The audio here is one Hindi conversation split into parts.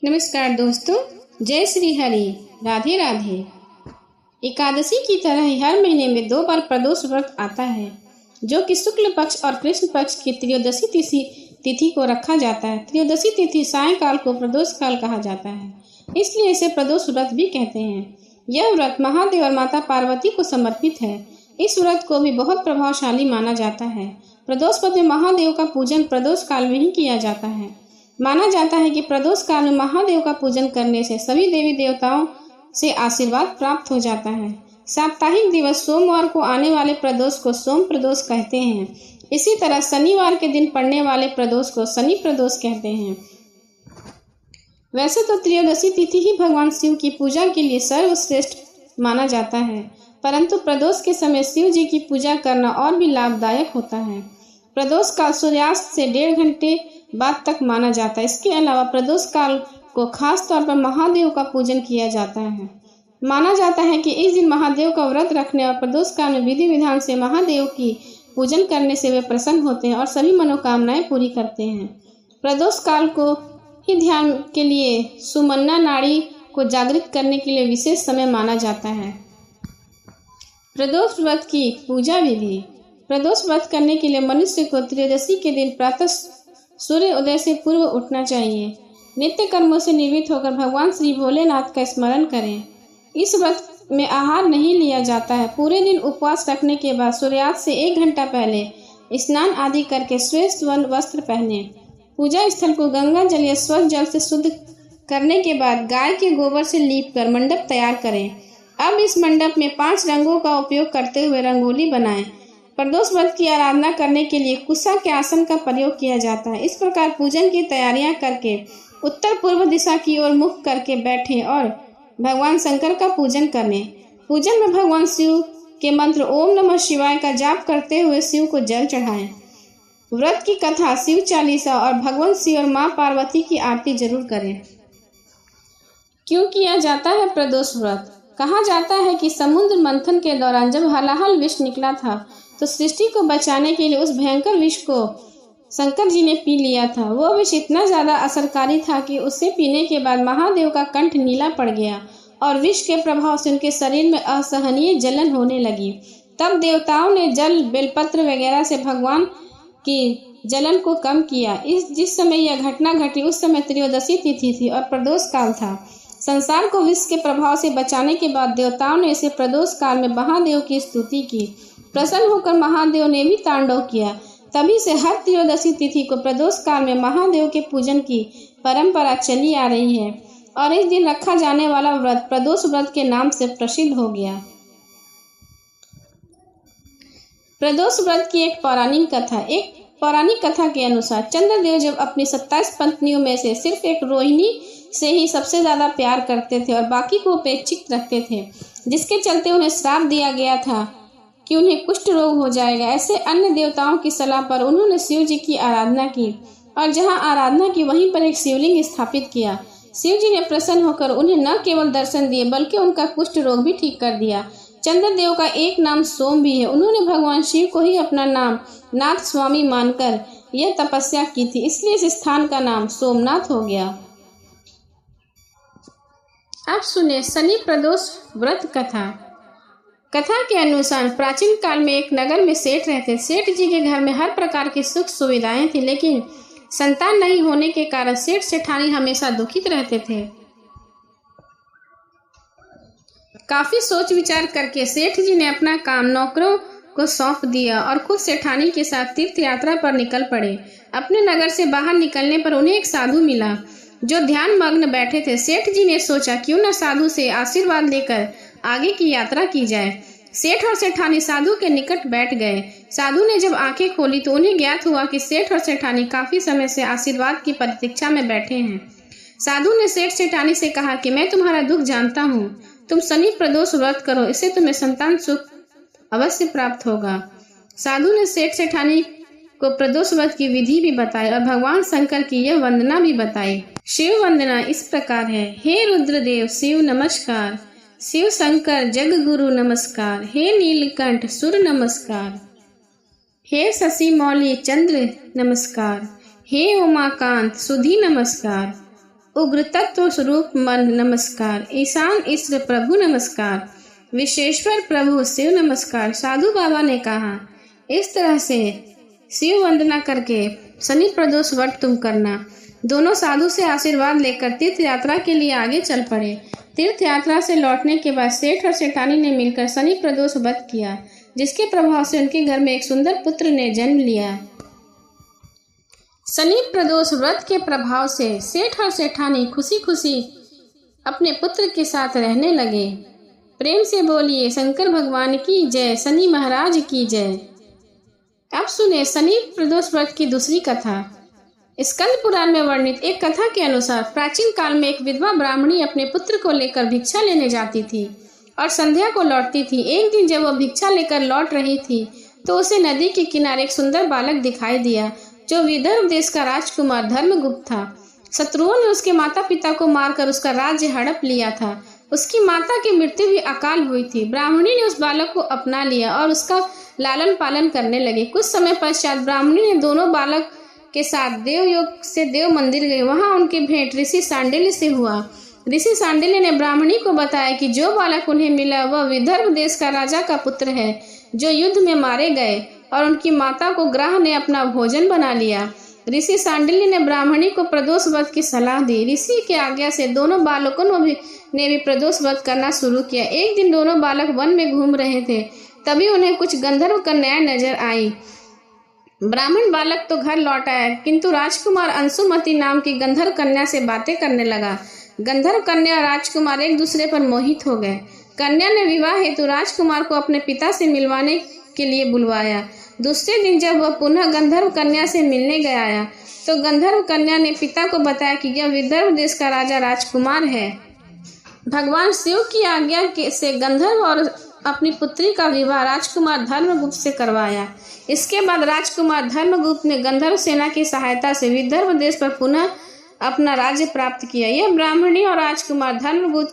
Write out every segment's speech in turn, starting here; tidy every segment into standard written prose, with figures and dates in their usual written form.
नमस्कार दोस्तों, जय श्री हरि, राधे राधे। एकादशी की तरह ही हर महीने में 2 बार प्रदोष व्रत आता है, जो कि शुक्ल पक्ष और कृष्ण पक्ष की त्रयोदशी तिथि को रखा जाता है। त्रयोदशी तिथि सायंकाल को प्रदोष काल कहा जाता है, इसलिए इसे प्रदोष व्रत भी कहते हैं। यह व्रत महादेव और माता पार्वती को समर्पित है। इस व्रत को भी बहुत प्रभावशाली माना जाता है। प्रदोष व्रत में महादेव का पूजन प्रदोष काल में ही किया जाता है। माना जाता है कि प्रदोष काल में महादेव का पूजन करने से सभी देवी देवताओं से आशीर्वाद प्राप्त हो जाता है। साप्ताहिक दिवस सोमवार को आने वाले प्रदोष को सोम प्रदोष कहते हैं। इसी तरह शनिवार के दिन पड़ने वाले प्रदोष को शनि प्रदोष कहते हैं। वैसे तो त्रयोदशी तिथि ही भगवान शिव की पूजा के लिए सर्वश्रेष्ठ माना जाता है, परंतु प्रदोष के समय शिव जी की पूजा करना और भी लाभदायक होता है। प्रदोष काल सूर्यास्त से 1.5 घंटे बाद तक माना जाता है। इसके अलावा प्रदोष काल को खास तौर पर महादेव का पूजन किया जाता है। माना जाता है कि इस दिन महादेव का व्रत रखने और प्रदोष काल में विधि विधान से महादेव की पूजन करने से वे प्रसन्न होते हैं और सभी मनोकामनाएं पूरी करते हैं। प्रदोष काल को ही ध्यान के लिए सुमन्ना नाड़ी को जागृत करने के लिए विशेष समय माना जाता है। प्रदोष व्रत की पूजा विधि। प्रदोष व्रत करने के लिए मनुष्य को त्रयोदशी के दिन प्रातः सूर्य उदय से पूर्व उठना चाहिए। नित्य कर्मों से निवृत्त होकर भगवान श्री भोलेनाथ का स्मरण करें। इस व्रत में आहार नहीं लिया जाता है। पूरे दिन उपवास रखने के बाद सूर्यास्त से 1 घंटा पहले स्नान आदि करके श्वेत वस्त्र पहने। पूजा स्थल को गंगा जल या स्वच्छ जल से शुद्ध करने के बाद गाय के गोबर से लीपकर मंडप तैयार करें। अब इस मंडप में 5 रंगों का उपयोग करते हुए रंगोली बनाएं। प्रदोष व्रत की आराधना करने के लिए कुशा के आसन का प्रयोग किया जाता है। इस प्रकार पूजन की तैयारियां करके उत्तर पूर्व दिशा की ओर मुख करके बैठें और भगवान शंकर का पूजन करें। पूजन में भगवान शिव के मंत्र ओम नमः शिवाय का जाप करते हुए शिव को जल चढ़ाएं। व्रत की कथा, शिव चालीसा और भगवान शिव और माँ पार्वती की आरती जरूर करें। क्यों किया जाता है प्रदोष व्रत? कहा जाता है कि समुद्र मंथन के दौरान जब हलाहल विष निकला था तो सृष्टि को बचाने के लिए उस भयंकर विष को शंकर जी ने पी लिया था। वो विष इतना ज्यादा असरकारी था कि उसे पीने के बाद महादेव का कंठ नीला पड़ गया और विष के प्रभाव से उनके शरीर में असहनीय जलन होने लगी। तब देवताओं ने जल, बेलपत्र वगैरह से भगवान की जलन को कम किया। जिस समय यह घटना घटी उस समय त्रयोदशी तिथि थी और प्रदोष काल था। संसार को विष के प्रभाव से बचाने के बाद देवताओं ने इसे प्रदोष काल में महादेव की स्तुति की। प्रसन्न होकर महादेव ने भी तांडव किया। तभी से हर त्रयोदशी तिथि को प्रदोष काल में महादेव के पूजन की परंपरा चली आ रही है और इस दिन रखा जाने वाला व्रत प्रदोष व्रत के नाम से प्रसिद्ध हो गया। प्रदोष व्रत की एक पौराणिक कथा। एक पौराणिक कथा के अनुसार चंद्रदेव जब अपनी 27 पत्नियों में से सिर्फ एक रोहिणी से ही सबसे ज्यादा प्यार करते थे और बाकी को उपेक्षित रखते थे, जिसके चलते उन्हें श्राप दिया गया था कि उन्हें कुष्ठ रोग हो जाएगा। ऐसे अन्य देवताओं की सलाह पर उन्होंने शिव जी की आराधना की और जहां आराधना की वहीं पर एक शिवलिंग स्थापित किया। शिव जी ने प्रसन्न होकर उन्हें न केवल दर्शन दिए बल्कि उनका कुष्ठ रोग भी ठीक कर दिया। चंद्रदेव का एक नाम सोम भी है। उन्होंने भगवान शिव को ही अपना नाम नाथ स्वामी मानकर यह तपस्या की थी, इसलिए इस स्थान का नाम सोमनाथ हो गया। अब सुने शनि प्रदोष व्रत कथा। कथा के अनुसार प्राचीन काल में एक नगर में सेठ रहते। सेठ जी के घर में हर प्रकार की सुख सुविधाएं थी, लेकिन संतान नहीं होने के कारण सेठ सेठानी हमेशा दुखित रहते थे। काफी सोच विचार करके सेठ जी ने अपना काम नौकरों को सौंप दिया और खुद सेठानी के साथ तीर्थ यात्रा पर निकल पड़े। अपने नगर से बाहर निकलने पर उन्हें एक साधु मिला जो ध्यान मग्न बैठे थे। सेठ जी ने सोचा क्यों न साधु से आशीर्वाद लेकर आगे की यात्रा की जाए। सेठ और सेठानी साधु के निकट बैठ गए। साधु ने जब आंखें खोली तो उन्हें ज्ञात हुआ कि सेठ और सेठानी काफी समय से आशीर्वाद की प्रतीक्षा में बैठे हैं। साधु ने सेठ सेठानी से कहा कि मैं तुम्हारा दुख जानता हूँ, तुम शनि प्रदोष व्रत करो, इससे तुम्हें संतान सुख अवश्य प्राप्त होगा। साधु ने सेठ सेठानी को प्रदोष व्रत की विधि भी बताई और भगवान शंकर की यह वंदना भी बताई। शिव वंदना इस प्रकार है। हे रुद्रदेव शिव नमस्कार, शिव शंकर जग गुरु नमस्कार, हे नीलकंठ सुर नमस्कार, हे शशि मौली चंद्र नमस्कार, हे उमाकांत सुधी नमस्कार, उग्र तत्व स्वरूप मन नमस्कार, ईशान ईश्वर प्रभु नमस्कार, विश्वेश्वर प्रभु शिव नमस्कार। साधु बाबा ने कहा, इस तरह से शिव वंदना करके शनि प्रदोष व्रत तुम करना। दोनों साधु से आशीर्वाद लेकर तीर्थ यात्रा के लिए आगे चल पड़े। तीर्थ यात्रा से लौटने के बाद सेठ और सेठानी ने मिलकर शनि प्रदोष व्रत किया, जिसके प्रभाव से उनके घर में एक सुंदर पुत्र ने जन्म लिया। शनि प्रदोष व्रत के प्रभाव से सेठ और सेठानी खुशी खुशी अपने पुत्र के साथ रहने लगे। प्रेम से बोलिए शंकर भगवान की जय, शनि महाराज की जय। अब सुने शनि प्रदोष व्रत की दूसरी कथा। स्कंद पुराण में वर्णित एक कथा के अनुसार प्राचीन काल में एक विधवा ब्राह्मणी अपने पुत्र को लेकर भिक्षा लेने जाती थी और संध्या को लौटती थी। एक दिन जब वह भिक्षा लेकर लौट रही थी तो उसे नदी के किनारे एक सुंदर बालक दिखाई दिया, जो विदर्भ देश का राजकुमार धर्मगुप्त था। शत्रुओं ने उसके माता पिता को मारकर उसका राज्य हड़प लिया था। उसकी माता की मृत्यु भी अकाल हुई थी। ब्राह्मणी ने उस बालक को अपना लिया और उसका लालन पालन करने लगे। कुछ समय पश्चात ब्राह्मणी ने दोनों बालक के साथ देवयोग से देव मंदिर गए। वहां उनकी भेंट ऋषि सांडिल्य से हुआ। ऋषि सांडिल्य ने ब्राह्मणी को बताया कि जो बालक उन्हें मिला वह विदर्भ देश का राजा का पुत्र है, जो युद्ध में मारे गए, और उनकी माता को ग्रह ने अपना भोजन बना लिया। ऋषि सांडिल्य ने ब्राह्मणी को प्रदोष व्रत की सलाह दी। ऋषि की आज्ञा से दोनों बालकों ने भी प्रदोष व्रत करना शुरू किया। एक दिन दोनों बालक वन में घूम रहे थे, तभी उन्हें कुछ गंधर्व कन्याएं नजर आई। ब्राह्मण बालक तो घर लौट आया, किंतु राजकुमार अंशुमति नाम की गंधर्व कन्या से बातें करने लगा। गंधर्व कन्या और राजकुमार एक दूसरे पर मोहित हो गए। कन्या ने विवाह हेतु राजकुमार को अपने पिता से मिलवाने के लिए बुलवाया। दूसरे दिन जब वह पुनः गंधर्व कन्या से मिलने गया तो गंधर्व कन्या ने पिता को बताया कि यह विदर्भ देश का राजा राजकुमार है। भगवान शिव की आज्ञा से गंधर्व और अपनी पुत्री का विवाह राजकुमार धर्मगुप्त से करवाया। इसके बाद राजकुमार धर्मगुप्त ने गंधर्व सेना की सहायता से विदर्भ देश पर पुनः अपना राज्य प्राप्त किया। यह ब्राह्मणी और राजकुमार धर्मगुप्त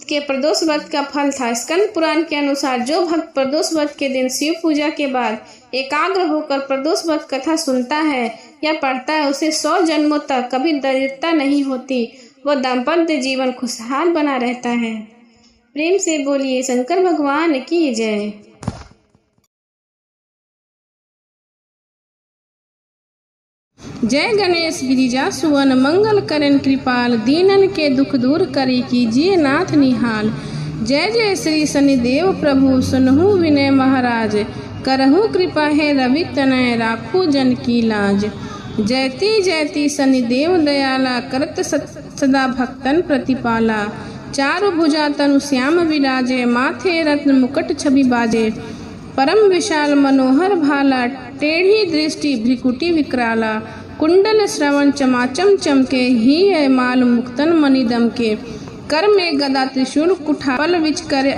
के प्रदोष व्रत का फल था। स्कंद पुराण के अनुसार जो भक्त प्रदोष व्रत के दिन शिव पूजा के बाद एकाग्र होकर प्रदोष व्रत कथा सुनता है या पढ़ता है, उसे 100 जन्मों तक कभी दरिद्रता नहीं होती। वह दाम्पत्य जीवन खुशहाल बना रहता है। प्रेम से बोलिए शंकर भगवान की जय। जय गणेश गिरिजा सुवन मंगल करें कृपाल, दीनन के दुख दूर करी कीजिए नाथ निहाल। जय जय श्री शनिदेव प्रभु सुनहु विनय महाराज, करहु कृपा है रवि तनय राखू जन की लाज। जयति जयति शनिदेव दयाला, करत सदा भक्तन प्रतिपाला। चारु भुजा तनु श्याम विराजे, माथे रत्न मुकुट छवि बाजे। परम विशाल मनोहर भाला, टेढ़ी दृष्टि भ्रिकुटी विकराला। कुंडल श्रवण चमाचम चमके, ही है माल मुक्तन मणिदम के। कर में गदा त्रिशूल कुठा, पल विच करे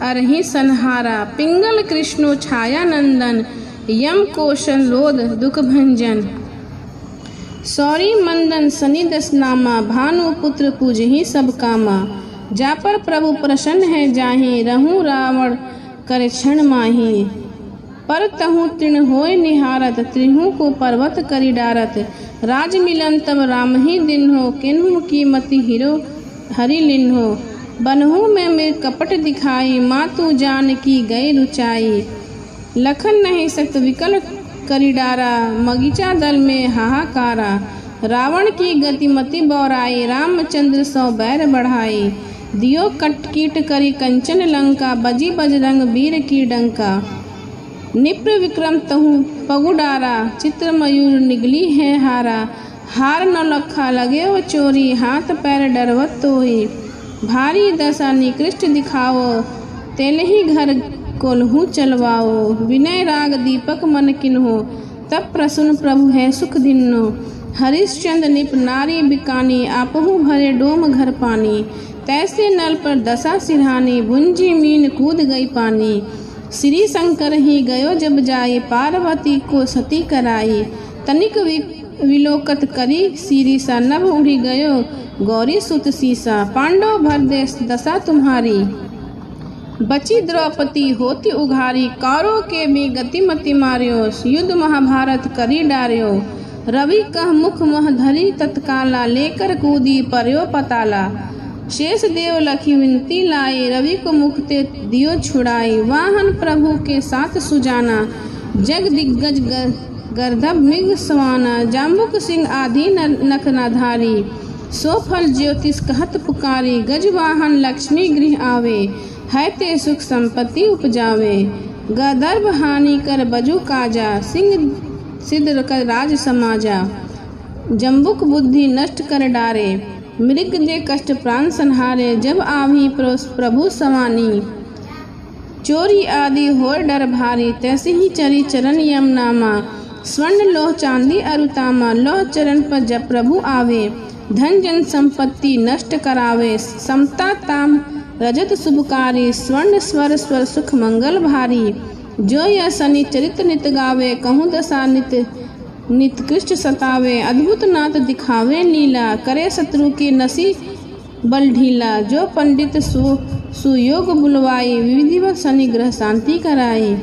अरही संहारा। पिंगल कृष्णो छाया नंदन, यम कोशन लोध दुख भंजन। सौरी मंदन शनि दशनामा, भानु पुत्र पूजहि सब कामा। जा पर प्रभु प्रसन्न है जाहि, रहूं रावण करे क्षण माही। पर तहु तृण होय निहारत, त्रिहु को पर्वत करी डारत। राज मिलन तब राम ही दिन हो, किन्हु की मति हिरो हरि लिन्हो। बनहु में मेरे कपट दिखाई, मातु जान की गई रुचाई। लखन नहीं सक्त विकल करी डारा, मगीचा दल में हाहाकारा। रावण की गतिमति बौराई, रामचंद्र सौ बैर बढ़ाई। दियो कटकीट करी कंचन लंका, बजी बजरंग वीर की डंका। निप्र विक्रम तहु पगुडारा, चित्र मयूर निगली है हारा। हार नौलखा लगे वो चोरी, हाथ पैर डरवत तोही। भारी दशा निकृष्ट दिखाओ, तेलही घर कोल्हू चलवाओ। विनय राग दीपक मन किन्हो, तब प्रसन्न प्रभु है सुख दिन्नो। हरिश्चंद्र निप नारी बिकानी, आपहु भरे डोम घर पानी। तैसे नल पर दशा सिरहानी, भुंजी मीन कूद गई पानी। श्री शंकर ही गयो जब जाए, पार्वती को सती कराई। तनिक विलोकत करी सीरीसा, नभ उड़ी गयो गौरी सुत सीसा। पांडव भर देश दशा तुम्हारी, बची द्रौपदी होती उघारी। कौरव के भी गतिमति मार्यो, युद्ध महाभारत करी डार्यो। रवि कह मुख मह धरी तत्काला, लेकर कूदी पर्यो पताला। शेष देव लखी विनती लाए, रवि को मुख ते दियो छुड़ाई। वाहन प्रभु के साथ सुजाना, जग दिग्गज गर्दभ मृग सवाना। जाम्बुक सिंह आदि नख नाधारी, सो फल ज्योतिष कहत पुकारी। गज वाहन लक्ष्मी गृह आवे, है ते सुख संपत्ति उपजावे। गदर्भ हानि कर बजु काजा, सिंह सिद्ध कर राज समाजा। जम्बुक बुद्धि नष्ट कर डारे, मृग दे कष्ट प्राण संहारे। जब आवी प्रभु सवानी, चोरी आदि हो डर भारी। तैसे ही चरी चरण यम नामा, स्वर्ण लोह चांदी अरुतामा। लोह चरण पर जब प्रभु आवे, धन जन संपत्ति नष्ट करावे। समता ताम रजत शुभकारी, स्वर्ण स्वर स्वर सुख मंगल भारी। जो यह शनि चरित नित गावे, कहूँ दशा नित कृष्ण सतावे। अद्भुत नाथ दिखावे लीला, करे शत्रु की नसी बल ढीला। जो पंडित सुयोग बुलवाई, विधिवत शनि ग्रह शांति कराई।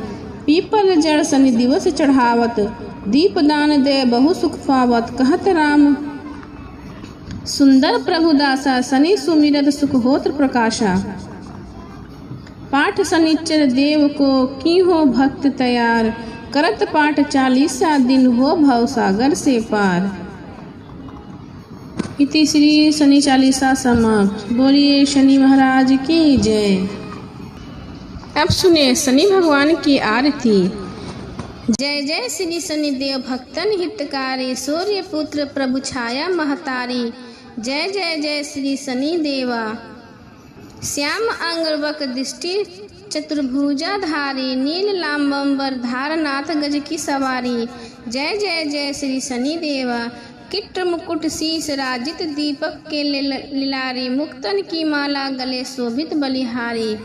पीपल जड़ शनि दिवस चढ़ावत, दीपदान दे बहु सुख पावत। कहत राम सुंदर प्रभुदासा, शनि सुमिरत सुख होत्र प्रकाशा। पाठ शनिचर देव को की हो भक्त तैयार, करत पाठ 40 दिन हो भव सागर से पार। इति श्री शनि चालीसा समाप्त। बोलिए शनि महाराज की जय। अब सुने शनि भगवान की आरती। जय जय श्री शनि देव भक्तन हितकारी, सूर्य पुत्र प्रभु छाया महतारी। जय जय जय श्री शनि देवा, श्याम अंगवक दृष्टि चतुर्भुजा धारी। नील लांबंबर धारनाथ गज की सवारी। जय जय जय श्री शनि देवा, किट मुकुट शीस राजित दीपक के लिलारी। मुक्तन की माला गले शोभित बलिहारी।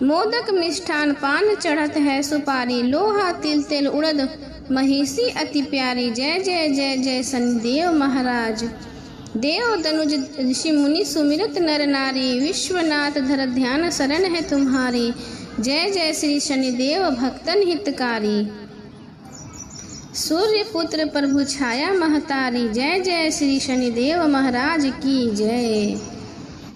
मोदक मिष्ठान पान चढ़त है सुपारी। लोहा तिल तिल उड़द महिषी अति प्यारी। जय जय जय जय शनिदेव महाराज। देव दनुज ऋषि मुनि सुमिरत नर नारी। विश्वनाथ धर ध्यान शरण है तुम्हारी। जय जय श्री शनिदेव भक्तन हितकारी। सूर्य पुत्र प्रभु छाया महतारी। जय जय श्री शनिदेव महाराज की जय।